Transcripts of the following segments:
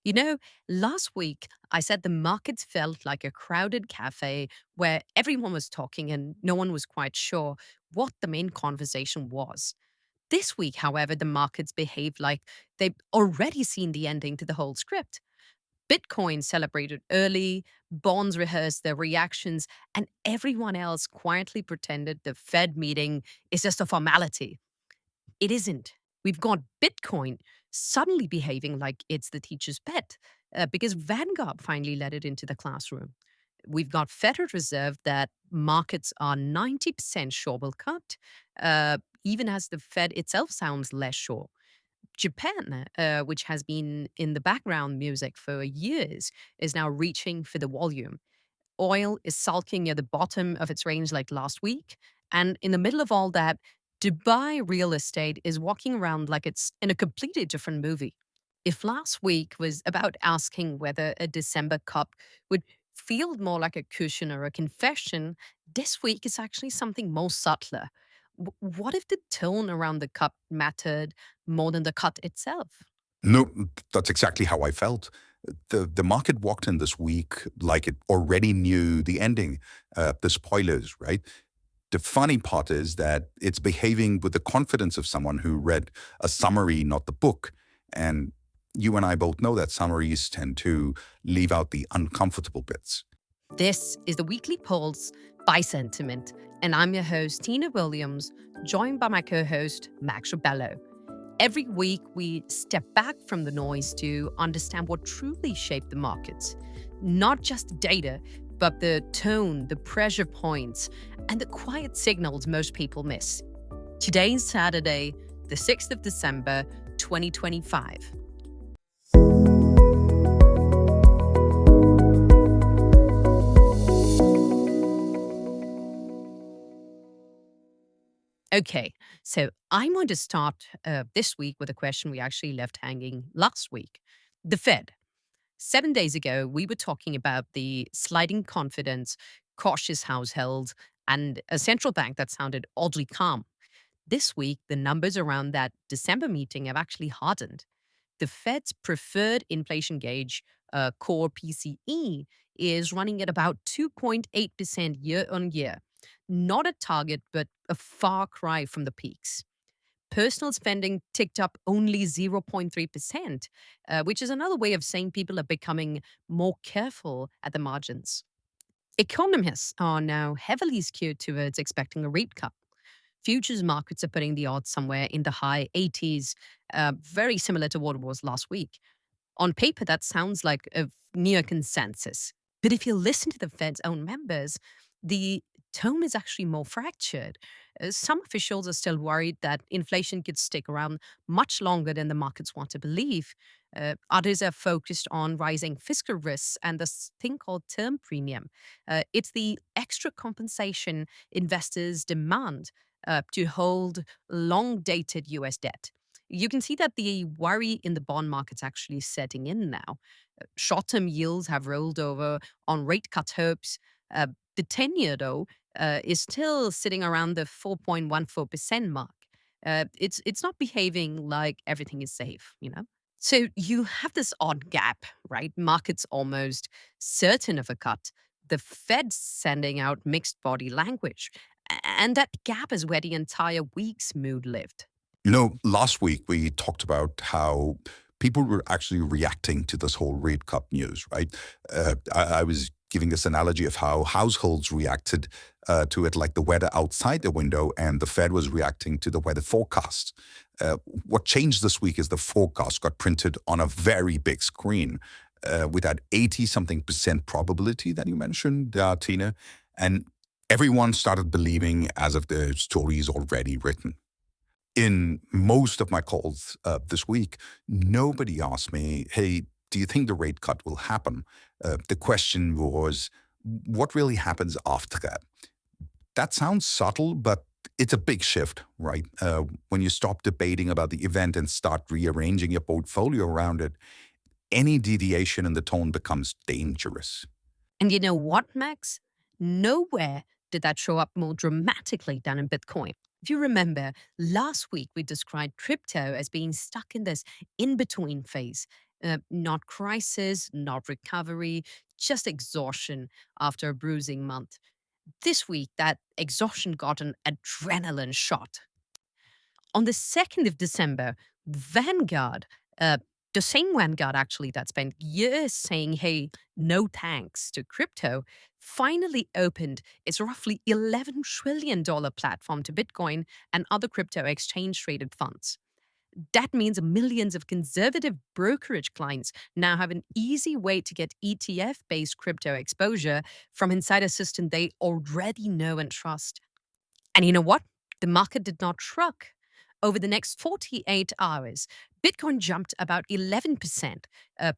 You know, last week I said the markets felt like a crowded cafe where everyone was talking and no one was quite sure what the main conversation was. This week, however, the markets behaved like they've already seen the ending to the whole script. Bitcoin celebrated early, bonds rehearsed their reactions, and everyone else quietly pretended the Fed meeting is just a formality. It isn't. We've got Bitcoin suddenly behaving like it's the teacher's pet because Vanguard finally let it into the classroom. We've got Federal Reserve that markets are 90% sure will cut, even as the Fed itself sounds less sure. Japan, which has been in the background music for years, is now reaching for the volume. Oil is sulking near the bottom of its range like last week. And in the middle of all that, Dubai real estate is walking around like it's in a completely different movie. If last week was about asking whether a December cup would feel more like a cushion or a confession, this week is actually something more subtler. What if the tone around the cup mattered more than the cut itself? No, that's exactly how I felt. The market walked in this week like it already knew the ending, the spoilers, right? The funny part is that it's behaving with the confidence of someone who read a summary, not the book. And you and I both know that summaries tend to leave out the uncomfortable bits. This is the Weekly Pulse by Sentiment, and I'm your host, Tina Williams, joined by my co host, Max Rebello. Every week, we step back from the noise to understand what truly shaped the markets. Not just the data, but the tone, the pressure points, and the quiet signals most people miss. Today's Saturday, the 6th of December, 2025. Okay, so I'm going to start this week with a question we actually left hanging last week. The Fed. 7 days ago, we were talking about the sliding confidence, cautious households, and a central bank that sounded oddly calm. This week, the numbers around that December meeting have actually hardened. The Fed's preferred inflation gauge, core PCE, is running at about 2.8% year on year. Not a target, but a far cry from the peaks. Personal spending ticked up only 0.3%, which is another way of saying people are becoming more careful at the margins. Economists are now heavily skewed towards expecting a rate cut. Futures markets are putting the odds somewhere in the high 80s, very similar to what it was last week. On paper, that sounds like a near consensus. But if you listen to the Fed's own members, the tone is actually more fractured. Some officials are still worried that inflation could stick around much longer than the markets want to believe. Others are focused on rising fiscal risks and this thing called term premium. It's the extra compensation investors demand to hold long dated US debt. You can see that the worry in the bond market's actually setting in now. Short term yields have rolled over on rate cut hopes. The 10 year, though, is still sitting around the 4.14% mark. It's not behaving like everything is safe, you know? So you have this odd gap, right? Markets almost certain of a cut. The Fed sending out mixed body language. And that gap is where the entire week's mood lived. Last week we talked about how people were actually reacting to this whole rate cut news, right? I was giving this analogy of how households reacted to it like the weather outside the window, and the Fed was reacting to the weather forecast. What changed this week is the forecast got printed on a very big screen with that 80 something percent probability that you mentioned, Tina. And everyone started believing as if the story is already written. In most of my calls this week, nobody asked me, hey, do you think the rate cut will happen? The question was, what really happens after that? That sounds subtle, but it's a big shift, right? When you stop debating about the event and start rearranging your portfolio around it, any deviation in the tone becomes dangerous. And you know what, Max? Nowhere did that show up more dramatically than in Bitcoin. If you remember, last week we described crypto as being stuck in this in between phase. Not crisis, not recovery, just exhaustion after a bruising month. This week, that exhaustion got an adrenaline shot. On the 2nd of December, Vanguard, uh, the same Vanguard actually that spent years saying, hey, no thanks to crypto, finally opened its roughly $11 trillion platform to Bitcoin and other crypto exchange traded funds. That means millions of conservative brokerage clients now have an easy way to get ETF based crypto exposure from inside a system they already know and trust. And you know what? The market did not shrug. Over the next 48 hours, Bitcoin jumped about 11%,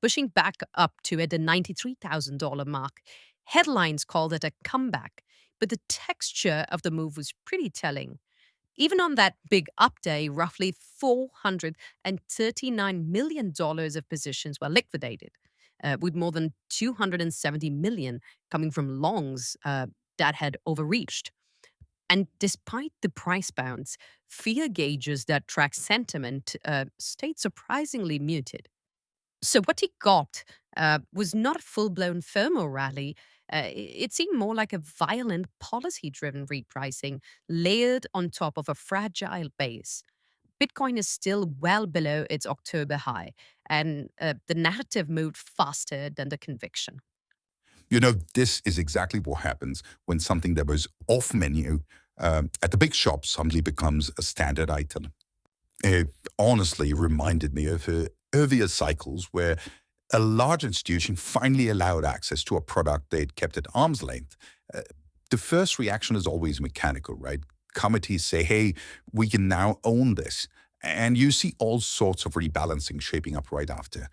pushing back up to the $93,000 mark. Headlines called it a comeback, but the texture of the move was pretty telling. Even on that big up day, roughly $439 million of positions were liquidated, with more than 270 million coming from longs that had overreached. And despite the price bounce, fear gauges that track sentiment stayed surprisingly muted. So what he got was not a full-blown FOMO rally. It seemed more like a violent policy-driven repricing layered on top of a fragile base. Bitcoin is still well below its October high, and the narrative moved faster than the conviction. This is exactly what happens when something that was off menu at the big shop suddenly becomes a standard item. It honestly reminded me of earlier cycles where a large institution finally allowed access to a product they'd kept at arm's length. Uh, the first reaction is always mechanical, right? Committees say, hey, we can now own this. And you see all sorts of rebalancing shaping up right after.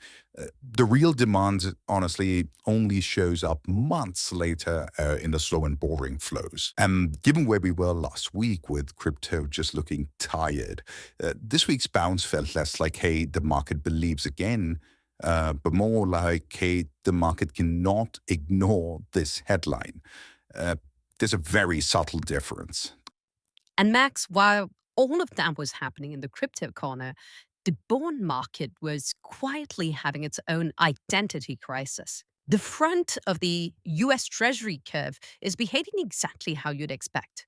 The real demand, honestly, only shows up months later in the slow and boring flows. And given where we were last week with crypto just looking tired, this week's bounce felt less like, hey, the market believes again, but more like, hey, the market cannot ignore this headline. Uh, there's a very subtle difference. And Max, while all of that was happening in the crypto corner, the bond market was quietly having its own identity crisis. The front of the US Treasury curve is behaving exactly how you'd expect.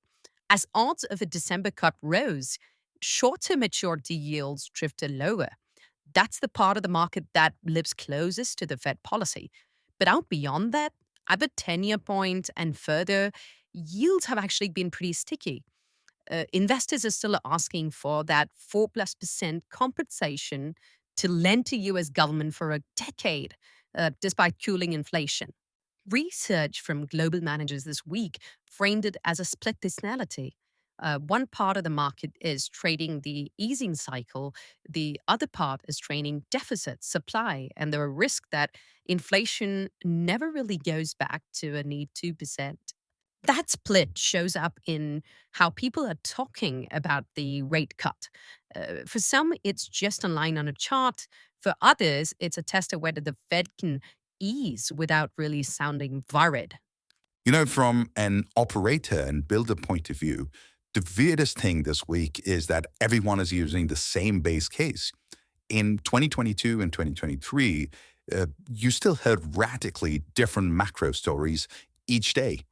As odds of a December cut rose, shorter maturity yields drifted lower. That's the part of the market that lives closest to the Fed policy. But out beyond that, at the 10-year point and further, yields have actually been pretty sticky. Investors are still asking for that 4+% compensation to lend to US government for a decade, despite cooling inflation. Research from global managers this week framed it as a split personality. One part of the market is trading the easing cycle, the other part is trading deficit supply, and there are risks that inflation never really goes back to a neat 2%. That split shows up in how people are talking about the rate cut. For some, it's just a line on a chart. For others, it's a test of whether the Fed can ease without really sounding worried. From an operator and builder point of view, the weirdest thing this week is that everyone is using the same base case. In 2022 and 2023, you still heard radically different macro stories each day.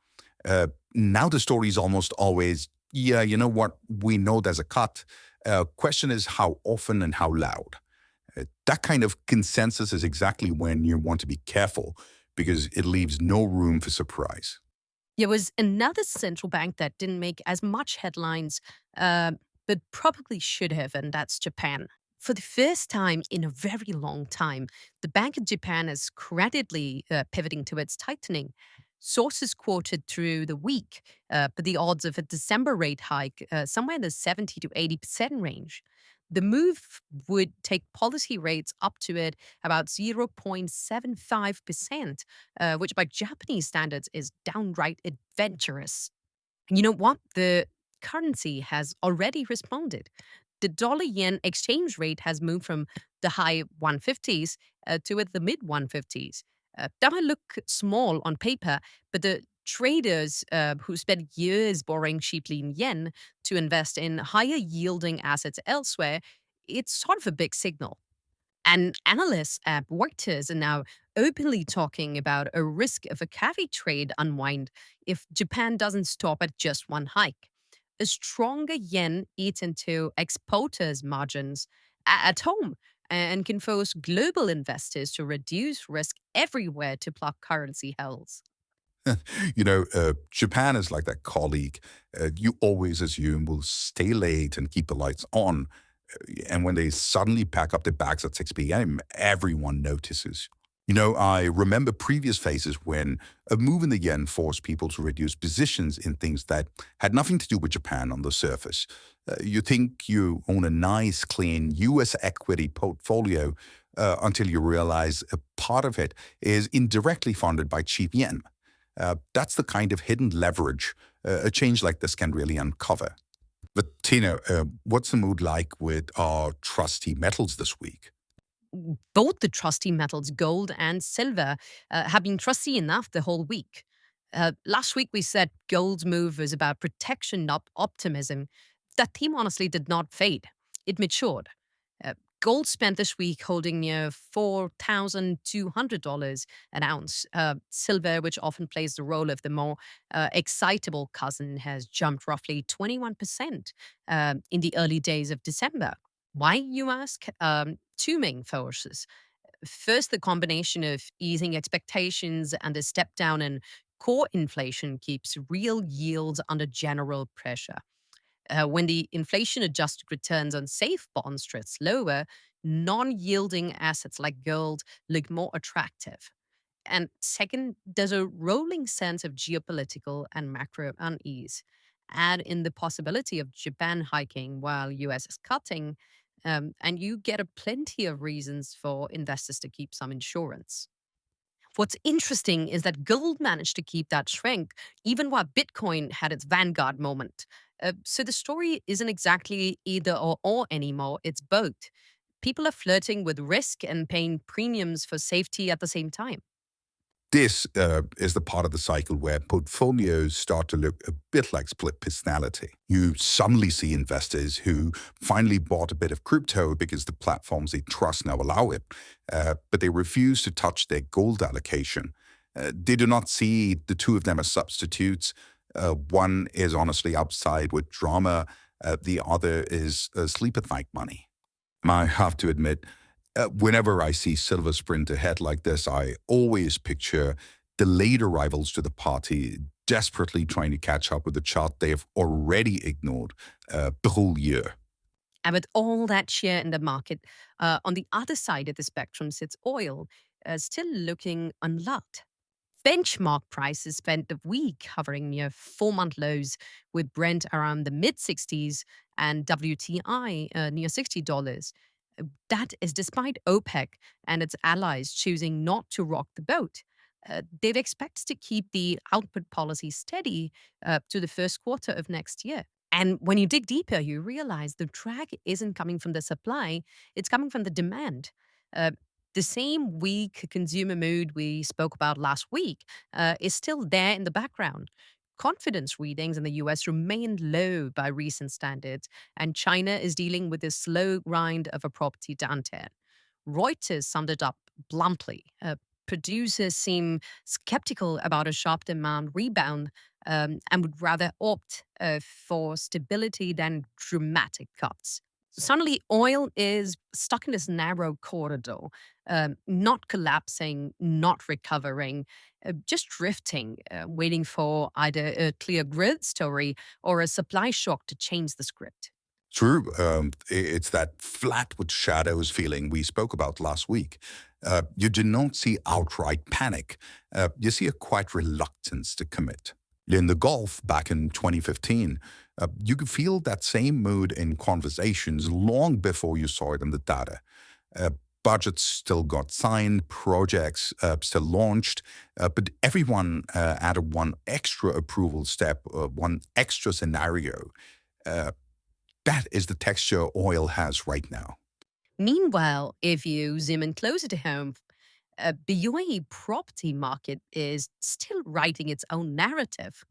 Now the story is almost always, yeah, you know what? We know there's a cut. Question is how often and how loud. That kind of consensus is exactly when you want to be careful because it leaves no room for surprise. There was another central bank that didn't make as much headlines, but probably should have, and that's Japan. For the first time in a very long time, the Bank of Japan is credibly pivoting towards tightening. Sources quoted through the week, but the odds of a December rate hike somewhere in the 70 to 80% range. The move would take policy rates up to it about 0.75%, which by Japanese standards is downright adventurous. And you know what? The currency has already responded. The dollar yen exchange rate has moved from the high 150s to the mid 150s. That might look small on paper, but the traders who spent years borrowing cheaply in yen to invest in higher yielding assets elsewhere, it's sort of a big signal. And analysts at Reuters are now openly talking about a risk of a carry trade unwind if Japan doesn't stop at just one hike. A stronger yen eats into exporters' margins at home and can force global investors to reduce risk everywhere to block currency hulls. Japan is like that colleague you always assume will stay late and keep the lights on. And when they suddenly pack up their bags at 6 p.m., everyone notices. I remember previous phases when a move in the yen forced people to reduce positions in things that had nothing to do with Japan on the surface. You think you own a nice, clean US equity portfolio until you realize a part of it is indirectly funded by cheap yen. That's the kind of hidden leverage a change like this can really uncover. But Tina, what's the mood like with our trusty metals this week? Both the trusty metals, gold and silver, have been trusty enough the whole week. Last week, we said gold's move was about protection, not optimism. That theme honestly did not fade, it matured. Uh, Gold spent this week holding near $4,200 an ounce. Silver, which often plays the role of the more excitable cousin, has jumped roughly 21% in the early days of December. Why, you ask? Two main forces. First, the combination of easing expectations and a step down in core inflation keeps real yields under general pressure. When the inflation adjusted returns on safe bonds drifts lower, non yielding assets like gold look more attractive. And second, there's a rolling sense of geopolitical and macro unease. Add in the possibility of Japan hiking while US is cutting, and you get a plenty of reasons for investors to keep some insurance. What's interesting is that gold managed to keep that strength even while Bitcoin had its Vanguard moment. So the story isn't exactly either or anymore, it's both. People are flirting with risk and paying premiums for safety at the same time. This is the part of the cycle where portfolios start to look a bit like split personality. You suddenly see investors who finally bought a bit of crypto because the platforms they trust now allow it, but they refuse to touch their gold allocation. They do not see the two of them as substitutes. One is honestly upside with drama, the other is sleep at night money. I have to admit, whenever I see silver sprint ahead like this, I always picture the late arrivals to the party desperately trying to catch up with the chart they have already ignored the whole year. And with all that share in the market, on the other side of the spectrum sits oil, still looking unlocked. Benchmark prices spent the week hovering near 4 month lows, with Brent around the mid 60s and WTI near $60. That is despite OPEC and its allies choosing not to rock the boat. They've expected to keep the output policy steady to the first quarter of next year. And when you dig deeper, you realize the drag isn't coming from the supply, it's coming from the demand. Uh, the same weak consumer mood we spoke about last week is still there in the background. Confidence readings in the US remained low by recent standards, and China is dealing with a slow grind of a property downturn. Reuters summed it up bluntly. Producers seem skeptical about a sharp demand rebound and would rather opt for stability than dramatic cuts. Suddenly, oil is stuck in this narrow corridor, not collapsing, not recovering, just drifting, waiting for either a clear growth story or a supply shock to change the script. True. It's that flat with shadows feeling we spoke about last week. You do not see outright panic. You see a quiet reluctance to commit. In the Gulf back in 2015, you could feel that same mood in conversations long before you saw it in the data. Uh, Budgets still got signed, projects still launched, but everyone added one extra approval step, one extra scenario. Uh, that is the texture oil has right now. Meanwhile, if you zoom in closer to home, the UAE property market is still writing its own narrative.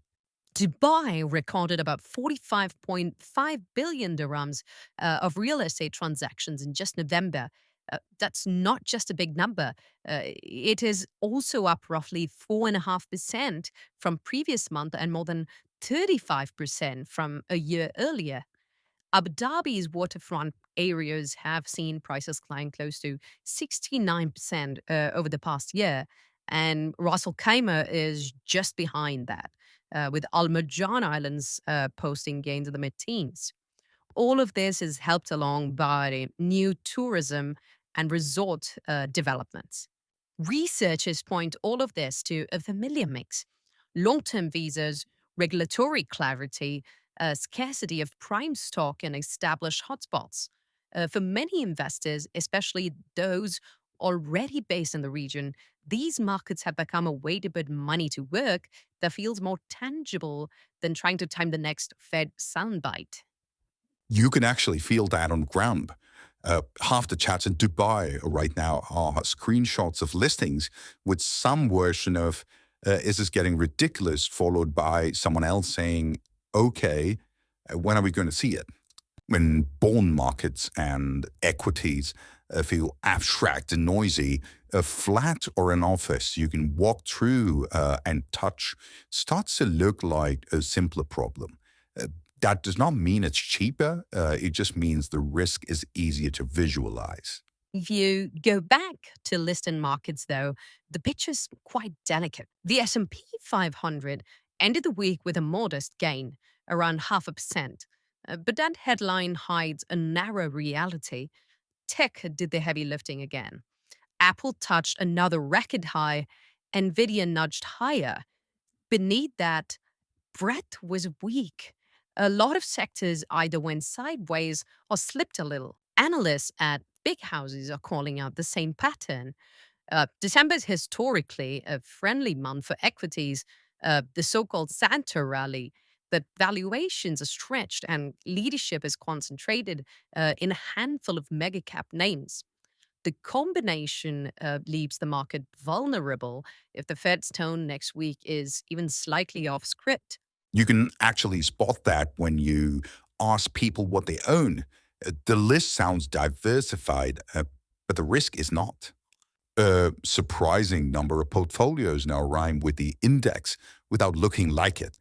Dubai recorded about 45.5 billion dirhams of real estate transactions in just November, That's not just a big number. It is also up roughly 4.5% from previous month and more than 35% from a year earlier. Abu Dhabi's waterfront areas have seen prices climb close to 69% over the past year, and Ras Al Khaimah is just behind that, with Al Marjan Islands posting gains in the mid teens. All of this is helped along by new tourism and resort developments. Researchers point all of this to a familiar mix: long term visas, regulatory clarity, scarcity of prime stock in established hotspots. For many investors, especially those already based in the region, these markets have become a way to put money to work that feels more tangible than trying to time the next Fed soundbite. You can actually feel that on the ground. Half the chats in Dubai right now are screenshots of listings with some version of, is this getting ridiculous, followed by someone else saying, okay, when are we going to see it? When bond markets and equities feel abstract and noisy, a flat or an office you can walk through and touch starts to look like a simpler problem. Uh, that does not mean it's cheaper. It just means the risk is easier to visualize. If you go back to listed markets, though, the picture's quite delicate. The S&P 500 ended the week with a modest gain, around 0.5%. But that headline hides a narrow reality. Tech did the heavy lifting again. Apple touched another record high, Nvidia nudged higher. Beneath that, breadth was weak. A lot of sectors either went sideways or slipped a little. Analysts at big houses are calling out the same pattern. December is historically a friendly month for equities, the so called Santa rally. But valuations are stretched and leadership is concentrated in a handful of mega cap names. The combination leaves the market vulnerable if the Fed's tone next week is even slightly off script. You can actually spot that when you ask people what they own. The list sounds diversified, but the risk is not. A surprising number of portfolios now rhyme with the index without looking like it.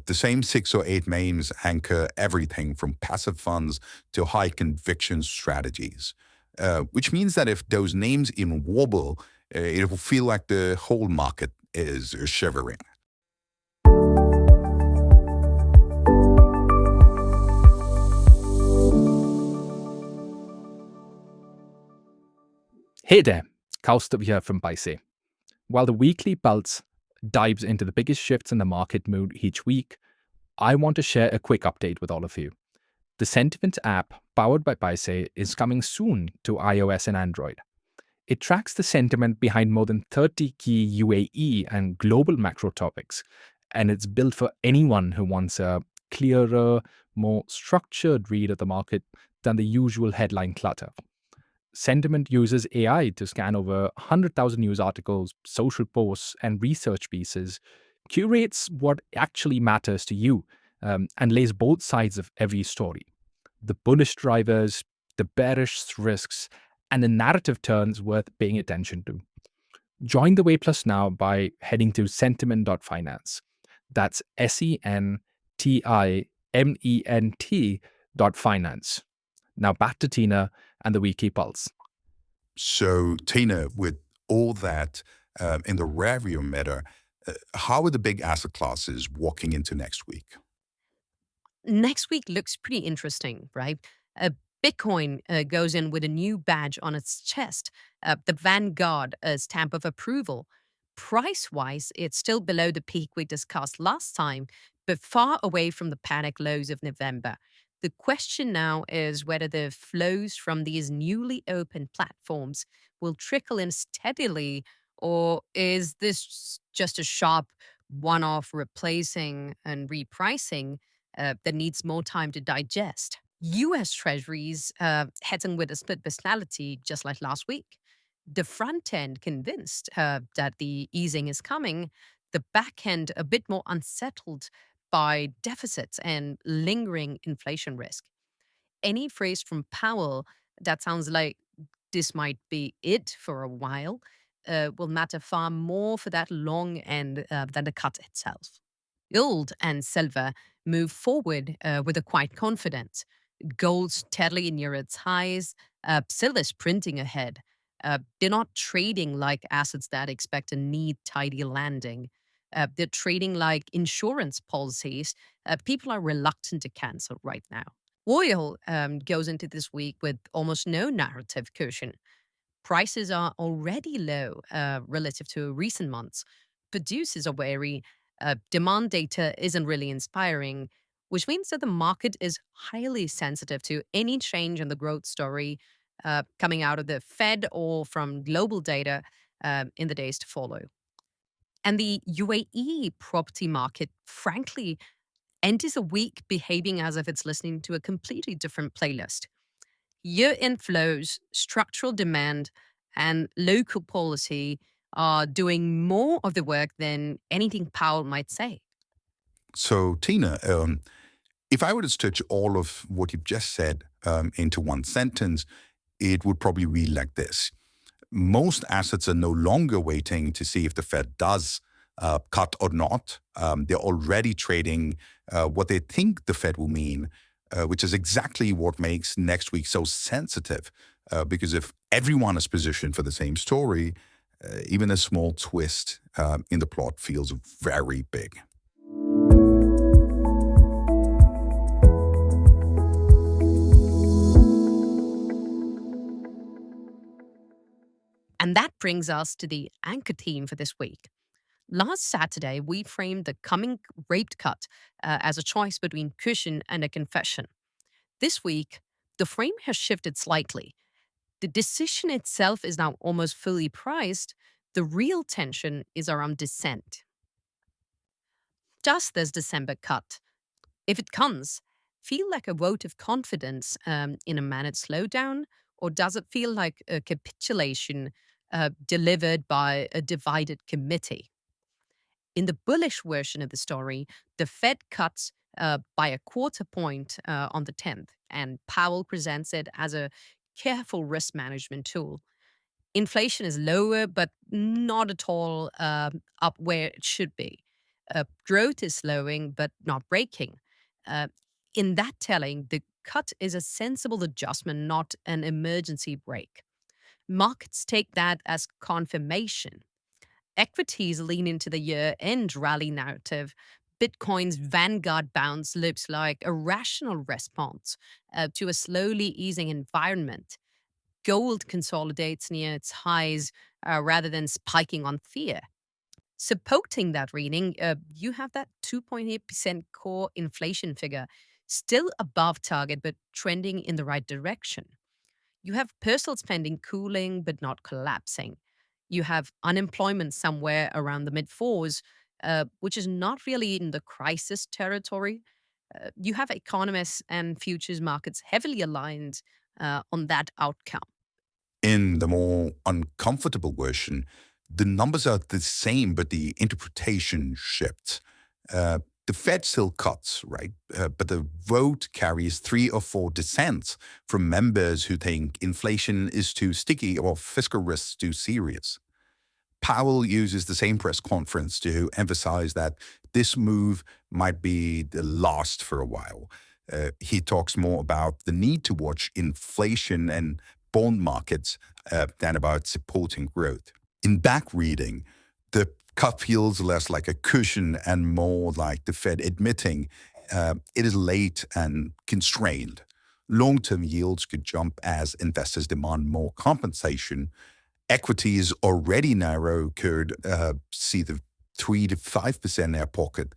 The same six or eight names anchor everything from passive funds to high conviction strategies, which means that if those names even wobble, it will feel like the whole market is shivering. Hey there, Kaustav here from Paise. While the weekly pulse dives into the biggest shifts in the market mood each week, I want to share a quick update with all of you. The Sentiment app, powered by Paise, is coming soon to iOS and Android. It tracks the sentiment behind more than 30 key UAE and global macro topics, and it's built for anyone who wants a clearer, more structured read of the market than the usual headline clutter. Sentiment uses AI to scan over 100,000 news articles, social posts, and research pieces, curates what actually matters to you, and lays both sides of every story: the bullish drivers, the bearish risks, and the narrative turns worth paying attention to. Join the Way Plus now by heading to sentiment.finance. That's SENTIMENT.finance. Now back to Tina and the Weekly Pulse. So, Tina, with all that in the rearview mirror, how are the big asset classes walking into next week? Next week looks pretty interesting, right? Bitcoin goes in with a new badge on its chest, the Vanguard stamp of approval. Price wise, it's still below the peak we discussed last time, but far away from the panic lows of November. The question now is whether the flows from these newly opened platforms will trickle in steadily, or is this just a sharp one off replacing and repricing that needs more time to digest? US Treasuries heading with a split personality just like last week. The front end convinced that the easing is coming, the back end a bit more unsettled by deficits and lingering inflation risk. Any phrase from Powell that sounds like this might be it for a while will matter far more for that long end than the cut itself. Gold and silver move forward with a quiet confidence. Gold steadily near its highs, silver's printing ahead. They're not trading like assets that expect a neat, tidy landing. They're trading like insurance policies people are reluctant to cancel right now. Oil goes into this week with almost no narrative cushion. Prices are already low relative to recent months. Producers are wary. Demand data isn't really inspiring, which means that the market is highly sensitive to any change in the growth story coming out of the Fed or from global data in the days to follow. And the UAE property market, frankly, enters a week behaving as if it's listening to a completely different playlist. Year inflows, structural demand, and local policy are doing more of the work than anything Powell might say. So, Tina, if I were to stitch all of what you've just said into one sentence, it would probably read like this. Most assets are no longer waiting to see if the Fed does cut or not. They're already trading what they think the Fed will mean, which is exactly what makes next week so sensitive. Because if everyone is positioned for the same story, even a small twist in the plot feels very big. And that brings us to the anchor theme for this week. Last Saturday, we framed the coming rate cut as a choice between cushion and a confession. This week, the frame has shifted slightly. The decision itself is now almost fully priced. The real tension is around dissent. Does this December cut, if it comes, feel like a vote of confidence in a managed slowdown, or does it feel like a capitulation delivered by a divided committee? In the bullish version of the story, the Fed cuts by a quarter point on the 10th, and Powell presents it as a careful risk management tool. Inflation is lower, but not at all up where it should be. Growth is slowing, but not breaking. Uh, in that telling, the cut is a sensible adjustment, not an emergency break. Markets take that as confirmation. Equities lean into the year end rally narrative. Bitcoin's Vanguard bounce looks like a rational response to a slowly easing environment. Gold consolidates near its highs rather than spiking on fear. Supporting that reading, you have that 2.8% core inflation figure, still above target but trending in the right direction. You have personal spending cooling but not collapsing. You have unemployment somewhere around the mid fours, which is not really in the crisis territory. You have economists and futures markets heavily aligned on that outcome. In the more uncomfortable version, the numbers are the same, but the interpretation shifts. The Fed still cuts, right? But the vote carries 3 or 4 dissents from members who think inflation is too sticky or fiscal risks too serious. Powell uses the same press conference to emphasize that this move might be the last for a while. He talks more about the need to watch inflation and bond markets than about supporting growth. In back reading, the cut feels less like a cushion and more like the Fed admitting it is late and constrained. Long-term yields could jump as investors demand more compensation. Equities already narrow could see the 3 to 5% in their pocket.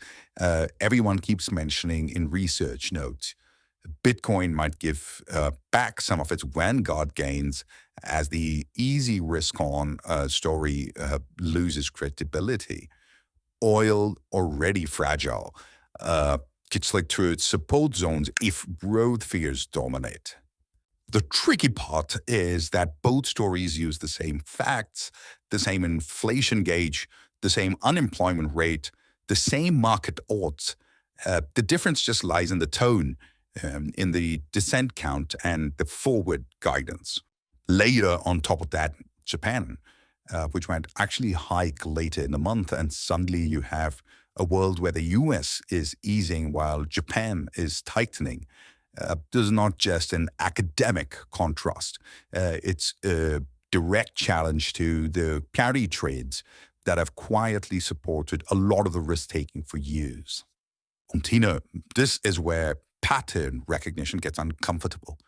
Everyone keeps mentioning in research notes. Bitcoin might give back some of its Vanguard gains as the easy risk-on story loses credibility. Oil, already fragile, could slip through its support zones if growth fears dominate. The tricky part is that both stories use the same facts, the same inflation gauge, the same unemployment rate, the same market odds. The difference just lies in the tone, in the descent count, and the forward guidance. Later, on top of that, Japan, which might actually hike later in the month, and suddenly you have a world where the US is easing while Japan is tightening. This is not just an academic contrast. It's a direct challenge to the carry trades that have quietly supported a lot of the risk taking for years. And Tina, this is where pattern recognition gets uncomfortable.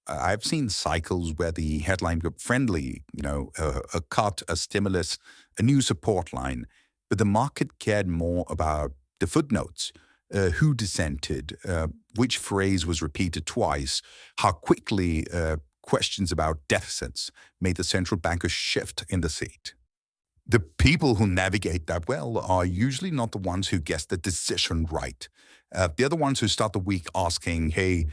I've seen cycles where the headline looked friendly, a cut, a stimulus, a new support line, but the market cared more about the footnotes, who dissented, which phrase was repeated twice, how quickly questions about deficits made the central banker shift in the seat. The people who navigate that well are usually not the ones who guess the decision right. They're the ones who start the week asking, hey,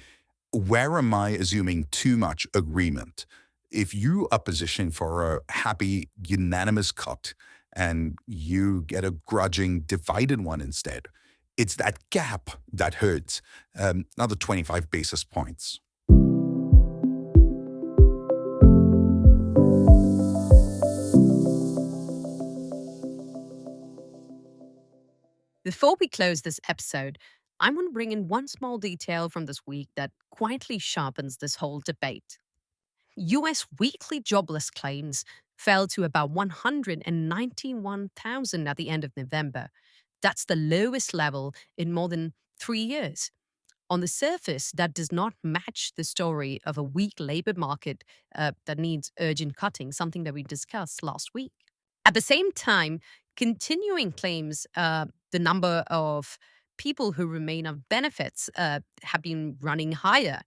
where am I assuming too much agreement? If you are positioning for a happy, unanimous cut and you get a grudging, divided one instead, it's that gap that hurts. Another 25 basis points. Before we close this episode, I want to bring in one small detail from this week that quietly sharpens this whole debate. US weekly jobless claims fell to about 191,000 at the end of November. That's the lowest level in more than 3 years. On the surface, that does not match the story of a weak labor market that needs urgent cutting, something that we discussed last week. At the same time, continuing claims the number of people who remain on benefits have been running higher,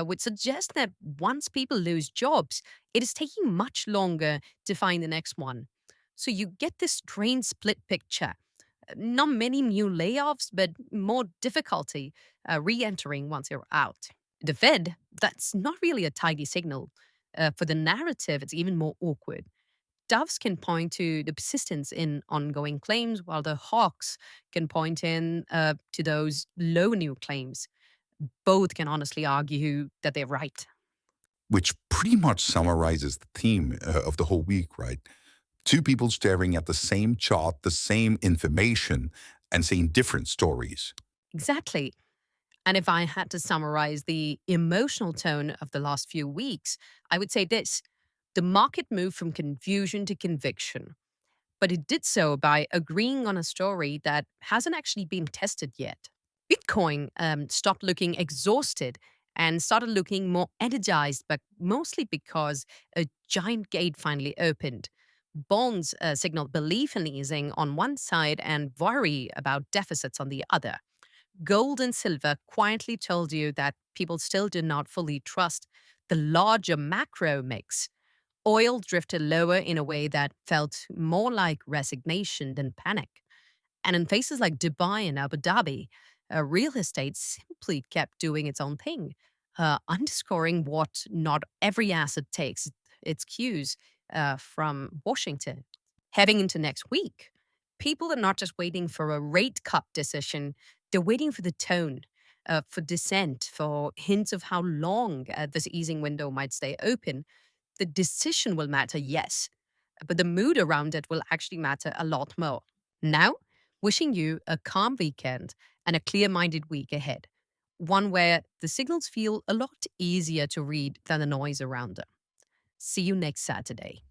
which suggests that once people lose jobs, it is taking much longer to find the next one. So you get this strange split picture. Not many new layoffs, but more difficulty re entering once you're out. The Fed, that's not really a tidy signal. For the narrative, it's even more awkward. Doves can point to the persistence in ongoing claims, while the hawks can point to those low new claims. Both can honestly argue that they're right. Which pretty much summarizes the theme of the whole week, right? Two people staring at the same chart, the same information, and saying different stories. Exactly. And if I had to summarize the emotional tone of the last few weeks, I would say this: the market moved from confusion to conviction, but it did so by agreeing on a story that hasn't actually been tested yet. Bitcoin stopped looking exhausted and started looking more energized, but mostly because a giant gate finally opened. Bonds signaled belief in easing on one side and worry about deficits on the other. Gold and silver quietly told you that people still did not fully trust the larger macro mix. Oil drifted lower in a way that felt more like resignation than panic. And in places like Dubai and Abu Dhabi, real estate simply kept doing its own thing, underscoring what not every asset takes its cues from Washington. Heading into next week, people are not just waiting for a rate cut decision, they're waiting for the tone, for dissent, for hints of how long this easing window might stay open. The decision will matter, yes, but the mood around it will actually matter a lot more. Now, wishing you a calm weekend and a clear minded week ahead, one where the signals feel a lot easier to read than the noise around them. See you next Saturday.